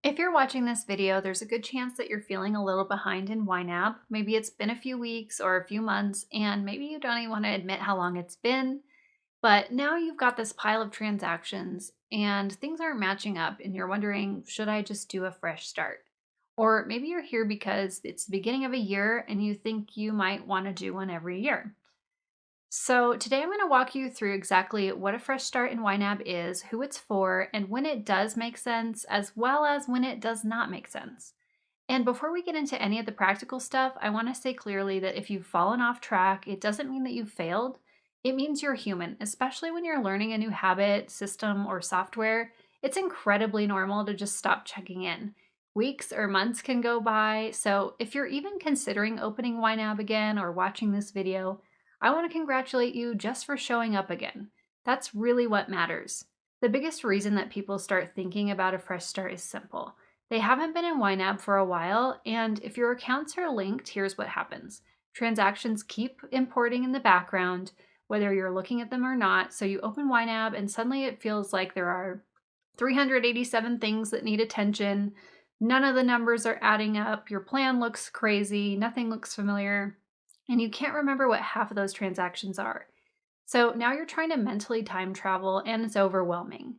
If you're watching this video, there's a good chance that you're feeling a little behind in YNAB. Maybe it's been a few weeks or a few months, and maybe you don't even want to admit how long it's been. But now you've got this pile of transactions and things aren't matching up, and you're wondering, should I just do a fresh start? Or maybe you're here because it's the beginning of a year and you think you might want to do one every year. So, today I'm going to walk you through exactly what a fresh start in YNAB is, who it's for, and when it does make sense, as well as when it does not make sense. And before we get into any of the practical stuff, I want to say clearly that if you've fallen off track, it doesn't mean that you've failed. It means you're human, especially when you're learning a new habit, system, or software. It's incredibly normal to just stop checking in. Weeks or months can go by, so if you're even considering opening YNAB again or watching this video, I want to congratulate you just for showing up again. That's really what matters. The biggest reason that people start thinking about a fresh start is simple. They haven't been in YNAB for a while, and if your accounts are linked, here's what happens. Transactions keep importing in the background, whether you're looking at them or not. So you open YNAB, and suddenly it feels like there are 387 things that need attention. None of the numbers are adding up. Your plan looks crazy. Nothing looks familiar. And you can't remember what half of those transactions are. So now you're trying to mentally time travel, and it's overwhelming.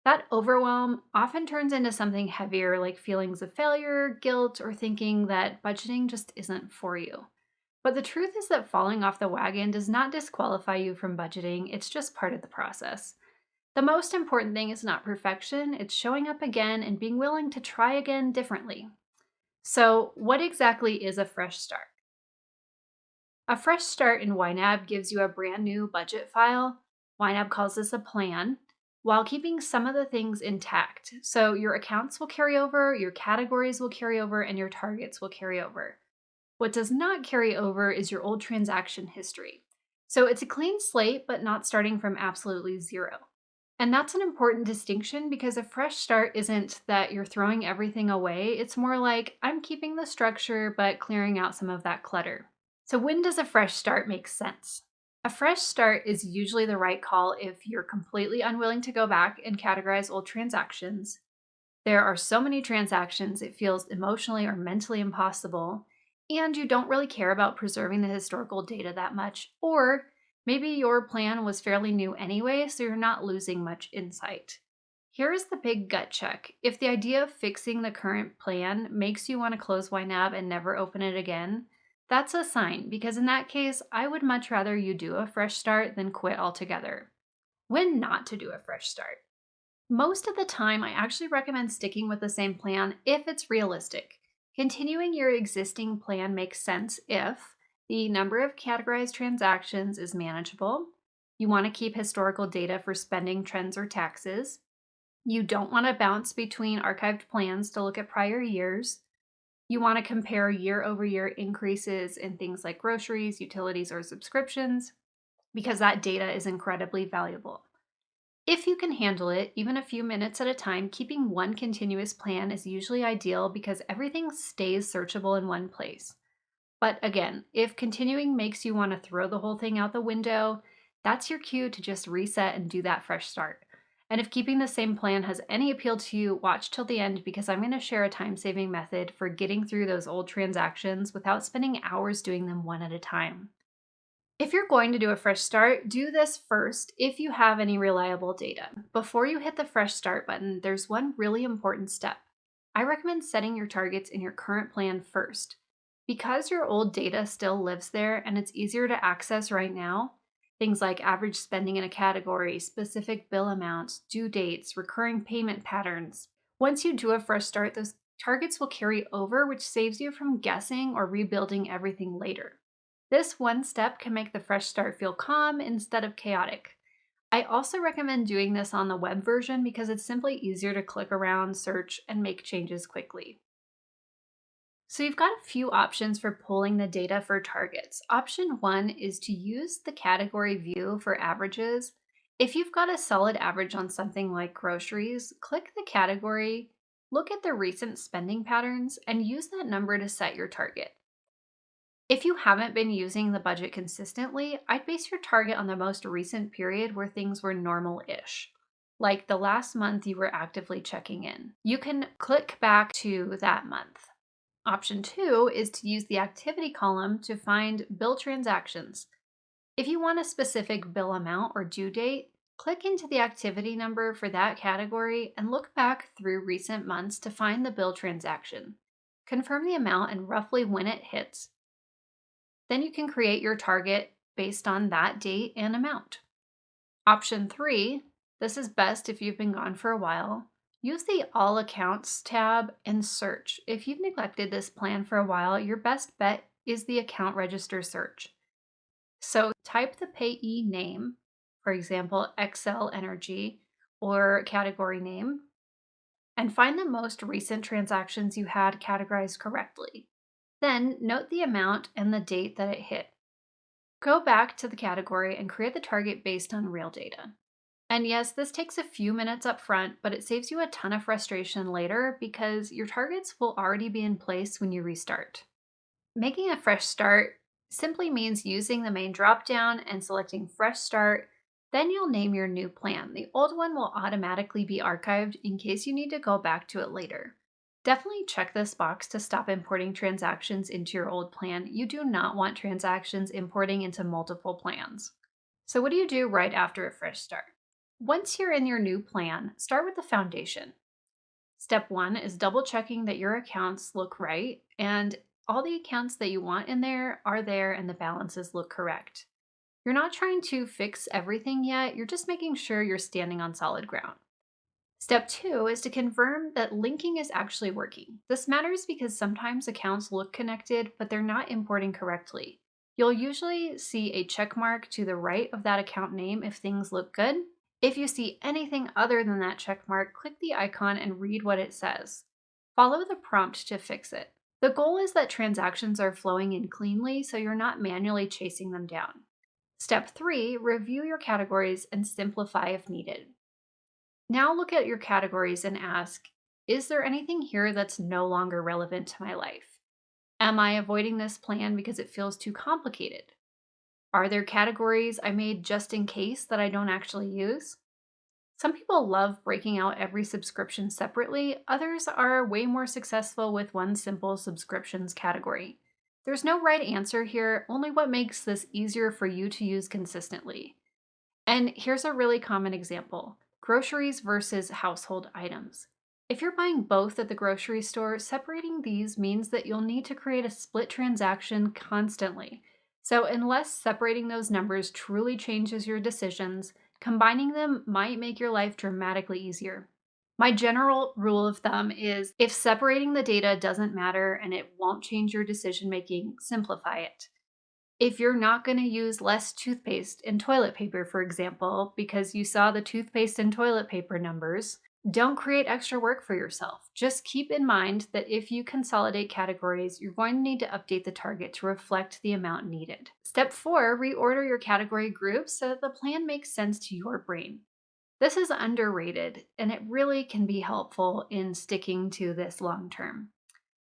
That overwhelm often turns into something heavier, like feelings of failure, guilt, or thinking that budgeting just isn't for you. But the truth is that falling off the wagon does not disqualify you from budgeting, it's just part of the process. The most important thing is not perfection, it's showing up again and being willing to try again differently. So, what exactly is a fresh start? A fresh start in YNAB gives you a brand new budget file. YNAB calls this a plan, while keeping some of the things intact. So your accounts will carry over, your categories will carry over, and your targets will carry over. What does not carry over is your old transaction history. So it's a clean slate, but not starting from absolutely zero. And that's an important distinction because a fresh start isn't that you're throwing everything away. It's more like I'm keeping the structure, but clearing out some of that clutter. So, when does a fresh start make sense? A fresh start is usually the right call if you're completely unwilling to go back and categorize old transactions. There are so many transactions it feels emotionally or mentally impossible, and you don't really care about preserving the historical data that much, or maybe your plan was fairly new anyway, so you're not losing much insight. Here is the big gut check. If the idea of fixing the current plan makes you want to close YNAB and never open it again, that's a sign, because in that case, I would much rather you do a fresh start than quit altogether. When not to do a fresh start? Most of the time, I actually recommend sticking with the same plan if it's realistic. Continuing your existing plan makes sense if the number of categorized transactions is manageable, you want to keep historical data for spending trends or taxes, you don't want to bounce between archived plans to look at prior years, you want to compare year over year increases in things like groceries, utilities, or subscriptions, because that data is incredibly valuable. If you can handle it, even a few minutes at a time, keeping one continuous plan is usually ideal because everything stays searchable in one place. But again, if continuing makes you want to throw the whole thing out the window, that's your cue to just reset and do that fresh start. And if keeping the same plan has any appeal to you, watch till the end because I'm going to share a time-saving method for getting through those old transactions without spending hours doing them one at a time. If you're going to do a fresh start, do this first if you have any reliable data. Before you hit the fresh start button, there's one really important step. I recommend setting your targets in your current plan first. Because your old data still lives there and it's easier to access right now, things like average spending in a category, specific bill amounts, due dates, recurring payment patterns. Once you do a fresh start, those targets will carry over, which saves you from guessing or rebuilding everything later. This one step can make the fresh start feel calm instead of chaotic. I also recommend doing this on the web version because it's simply easier to click around, search, and make changes quickly. So you've got a few options for pulling the data for targets. Option one is to use the category view for averages. If you've got a solid average on something like groceries, click the category, look at the recent spending patterns, and use that number to set your target. If you haven't been using the budget consistently, I'd base your target on the most recent period where things were normal-ish. like the last month you were actively checking in. You can click back to that month. Option 2 is to use the activity column to find bill transactions. If you want a specific bill amount or due date, click into the activity number for that category and look back through recent months to find the bill transaction. Confirm the amount and roughly when it hits. Then you can create your target based on that date and amount. Option 3, this is best if you've been gone for a while. Use the All Accounts tab and search. If you've neglected this plan for a while, your best bet is the account register search. So type the payee name, for example, Excel Energy, or category name, and find the most recent transactions you had categorized correctly. Then note the amount and the date that it hit. Go back to the category and create the target based on real data. And yes, this takes a few minutes up front, but it saves you a ton of frustration later because your targets will already be in place when you restart. Making a fresh start simply means using the main dropdown and selecting Fresh Start. Then you'll name your new plan. The old one will automatically be archived in case you need to go back to it later. Definitely check this box to stop importing transactions into your old plan. You do not want transactions importing into multiple plans. So what do you do right after a fresh start? Once you're in your new plan, start with the foundation. Step 1 is double checking that your accounts look right and all the accounts that you want in there are there and the balances look correct. You're not trying to fix everything yet, you're just making sure you're standing on solid ground. Step 2 is to confirm that linking is actually working. This matters because sometimes accounts look connected, but they're not importing correctly. You'll usually see a check mark to the right of that account name if things look good. If you see anything other than that check mark, click the icon and read what it says. Follow the prompt to fix it. The goal is that transactions are flowing in cleanly so you're not manually chasing them down. Step 3, review your categories and simplify if needed. Now look at your categories and ask, is there anything here that's no longer relevant to my life? Am I avoiding this plan because it feels too complicated? Are there categories I made just in case that I don't actually use? Some people love breaking out every subscription separately. Others are way more successful with one simple subscriptions category. There's no right answer here, only what makes this easier for you to use consistently. And here's a really common example: groceries versus household items. If you're buying both at the grocery store, separating these means that you'll need to create a split transaction constantly. So, unless separating those numbers truly changes your decisions, combining them might make your life dramatically easier. My general rule of thumb is if separating the data doesn't matter and it won't change your decision making, simplify it. If you're not going to use less toothpaste and toilet paper, for example, because you saw the toothpaste and toilet paper numbers, don't create extra work for yourself. Just keep in mind that if you consolidate categories, you're going to need to update the target to reflect the amount needed. Step 4, reorder your category groups so that the plan makes sense to your brain. This is underrated, and it really can be helpful in sticking to this long term.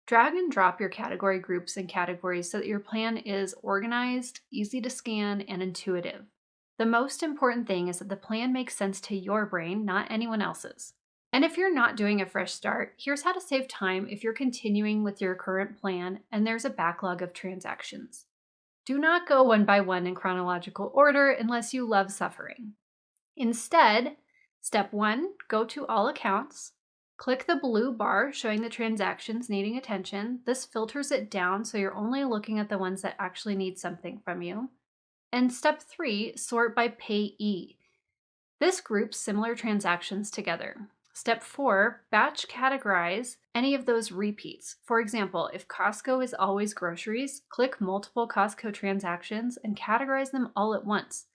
Drag and drop your category groups and categories so that your plan is organized, easy to scan, and intuitive. The most important thing is that the plan makes sense to your brain, not anyone else's. And if you're not doing a fresh start, here's how to save time if you're continuing with your current plan and there's a backlog of transactions. Do not go one by one in chronological order unless you love suffering. Instead, step 1, go to All Accounts. Click the blue bar showing the transactions needing attention. This filters it down so you're only looking at the ones that actually need something from you. And step 3, sort by payee. This groups similar transactions together. Step 4, batch categorize any of those repeats. For example, if Costco is always groceries, click multiple Costco transactions and categorize them all at once.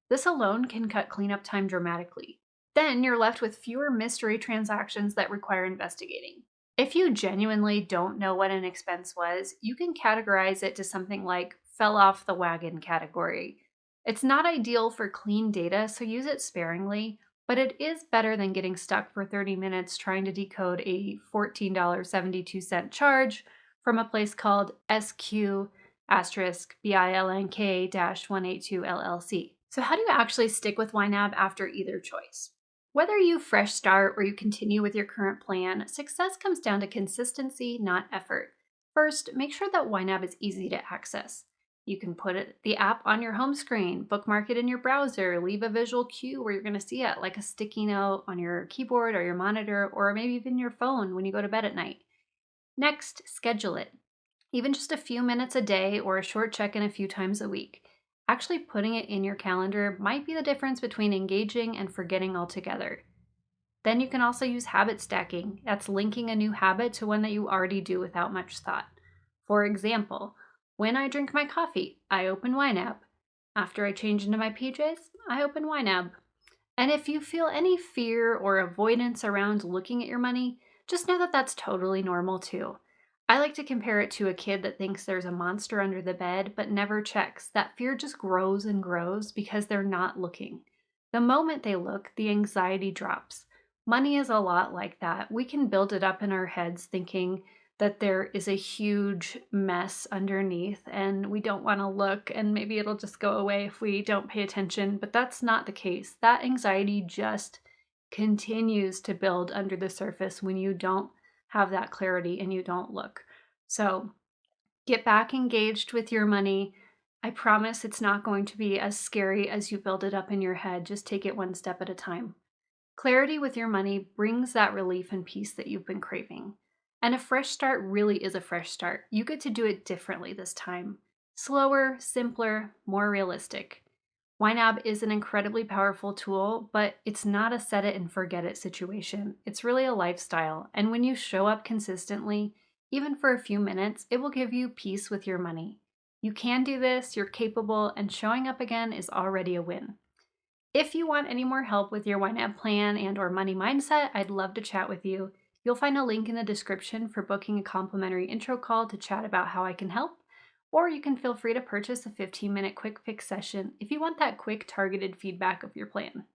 This alone can cut cleanup time dramatically. Then you're left with fewer mystery transactions that require investigating. If you genuinely don't know what an expense was, you can categorize it to something like fell off the wagon category. It's not ideal for clean data, so use it sparingly, but it is better than getting stuck for 30 minutes trying to decode a $14.72 charge from a place called SQ BILNK-182 LLC. So how do you actually stick with YNAB after either choice? Whether you fresh start or you continue with your current plan, success comes down to consistency, not effort. First, make sure that YNAB is easy to access. You can the app on your home screen, bookmark it in your browser, leave a visual cue where you're going to see it, like a sticky note on your keyboard or your monitor, or maybe even your phone when you go to bed at night. Next, schedule it. Even just a few minutes a day or a short check in a few times a week. Actually, putting it in your calendar might be the difference between engaging and forgetting altogether. Then you can also use habit stacking. That's linking a new habit to one that you already do without much thought. For example, when I drink my coffee, I open YNAB. After I change into my PJs, I open YNAB. And if you feel any fear or avoidance around looking at your money, just know that that's totally normal too. I like to compare it to a kid that thinks there's a monster under the bed but never checks. That fear just grows and grows because they're not looking. The moment they look, the anxiety drops. Money is a lot like that. We can build it up in our heads thinking that there is a huge mess underneath and we don't want to look, and maybe it'll just go away if we don't pay attention, but that's not the case. That anxiety just continues to build under the surface when you don't have that clarity and you don't look. So get back engaged with your money. I promise it's not going to be as scary as you build it up in your head. Just take it one step at a time. Clarity with your money brings that relief and peace that you've been craving. And a fresh start really is a fresh start. You get to do it differently this time. Slower, simpler, more realistic. YNAB is an incredibly powerful tool, but it's not a set it and forget it situation. It's really a lifestyle. And when you show up consistently, even for a few minutes, it will give you peace with your money. You can do this, you're capable, and showing up again is already a win. If you want any more help with your YNAB plan and or money mindset, I'd love to chat with you. You'll find a link in the description for booking a complimentary intro call to chat about how I can help, or you can feel free to purchase a 15-minute quick fix session if you want that quick targeted feedback of your plan.